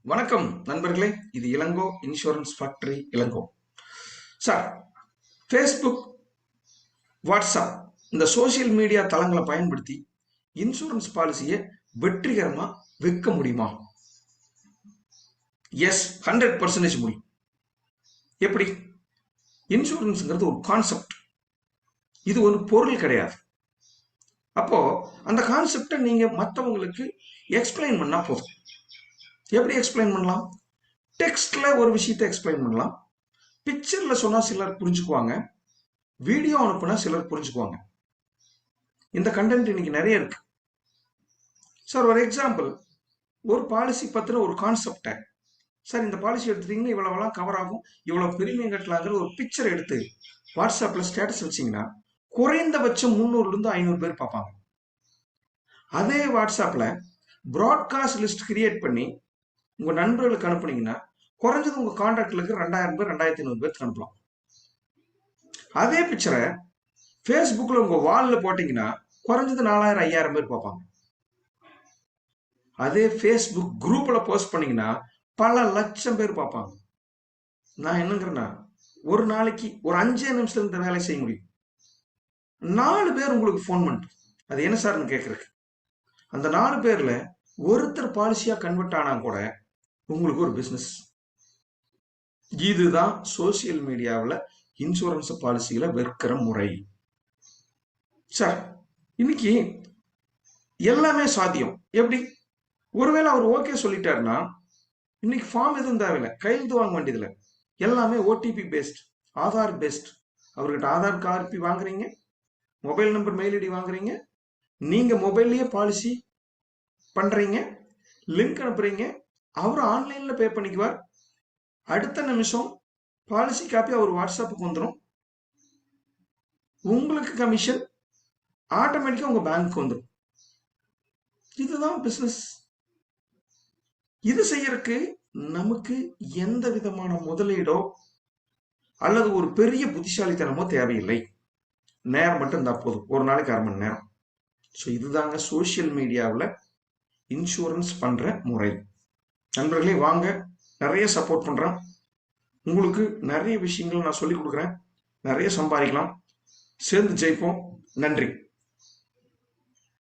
வணக்கம் நண்பர்களே, இது Ilango insurance factory Ilango. Sir, Facebook, WhatsApp இந்த சோசியல் மீடியா தளங்களை பயன்படுத்தி இன்சூரன்ஸ் பாலிசியை வெற்றிகரமா விற்க முடியுமா? எஸ், 100% முடியும். எப்படி? இன்சூரன்ஸ்ங்கிறது ஒரு கான்செப்ட், இது ஒரு பொருள் கிடையாது. அப்போ அந்த கான்செப்டை நீங்க மற்றவங்களுக்கு எக்ஸ்பிளைன் பண்ணா போதும். எப்படி எக்ஸ்பிளைன் பண்ணலாம்? டெக்ஸ்ட்ல ஒரு விஷயத்தை எக்ஸ்பிளைன் பண்ணலாம், பிக்சர்ல சொன்னா சிலர் புரிஞ்சுக்குவாங்க, வீடியோ அனுப்புனா சிலர் புரிஞ்சுக்குவாங்க. இந்த கண்டென்ட் இன்னைக்கு நிறைய இருக்கு. சார், ஒரு எக்ஸாம்பிள், ஒரு பாலிசி பத்தின ஒரு கான்செப்டை, சார் இந்த பாலிசி எடுத்துட்டீங்கன்னா இவ்வளவுலாம் கவர் ஆகும், இவ்வளவு பிரீமியம் கட்டலாங்கிற ஒரு பிக்சர் எடுத்து வாட்ஸ்அப்ல ஸ்டேட்டஸ் வச்சீங்கன்னா குறைந்தபட்சம் 300 இருந்து 500 பேர் பார்ப்பாங்க. அதே வாட்ஸ்அப்ல ப்ராட்காஸ்ட் லிஸ்ட் கிரியேட் பண்ணி உங்க நண்பர்களுக்கு அனுப்புனீங்கன்னா குறைஞ்சது உங்க கான்டாக்ட்ல இருக்க 2000 பேர் 2500 பேருக்கு அனுப்பலாம். அதே பிக்சரை ஃபேஸ்புக்ல உங்க வால்ல போட்டீங்கன்னா குறைஞ்சது 4000 5000 பேர் பார்ப்பாங்க. அதே ஃபேஸ்புக் குரூப்ல போஸ்ட் பண்ணீங்கன்னா பல லட்சம் பேர் பார்ப்பாங்க. நான் என்னங்கிறேன்னா, ஒரு நாளைக்கு ஒரு 5 நிமிஷத்துல இந்த வேலை செய்ய முடியும். 4 பேர் உங்களுக்கு ஃபோன் பண்ணிட்டு அது என்ன சார்னு கேட்கறதுக்கு, அந்த 4 பேர்ல ஒருத்தர் பாலிசியா கன்வெர்ட் ஆனா கூட உங்களுக்கு ஒரு பிசினஸ். இதுதான் சோசியல் மீடியாவில் இன்சூரன்ஸ் பாலிசிகளை விற்கிற முறை. சார், இன்னைக்கு எல்லாமே சாத்தியம். எப்படி? ஒருவேளை அவர் ஓகே சொல்லிட்டாருன்னா இன்னைக்கு ஃபார்ம் எதுவும் தேவையில்லை, கையெழுத்து வாங்க வேண்டியதில்லை, எல்லாமே ஓடிபி பேஸ்ட், ஆதார் பேஸ்ட். அவர்கிட்ட ஆதார் காப்பி வாங்குறீங்க, மொபைல் நம்பர், மெயில் ஐடி வாங்குறீங்க, நீங்க மொபைல்லயே பாலிசி பண்றீங்க, லிங்க் அனுப்புறீங்க, அவர் ஆன்லைன்ல பே பண்ணிக்குவார். அடுத்த நிமிஷம் பாலிசி காப்பி அவர் வாட்ஸ்அப்புக்கு வந்துடும், உங்களுக்கு கமிஷன் ஆட்டோமேட்டிக்கா உங்க பேங்க் வந்துடும். இதுதான் பிசினஸ். இது செய்யறதுக்கு நமக்கு எந்த விதமான முதலீடோ அல்லது ஒரு பெரிய புத்திசாலித்தனமோ தேவையில்லை. நேரம் மட்டும் இருந்தா போதும், ஒரு நாளைக்கு 1/2 மணி நேரம். ஸோ இதுதாங்க சோசியல் மீடியாவில் இன்சூரன்ஸ் பண்ற முறை. நண்பர்களே, வாங்க, நிறைய சப்போர்ட் பண்றேன். உங்களுக்கு நிறைய விஷயங்கள் நான் சொல்லி கொடுக்குறேன், நிறைய சம்பாதிக்கலாம், சேர்ந்து ஜெயிப்போம். நன்றி.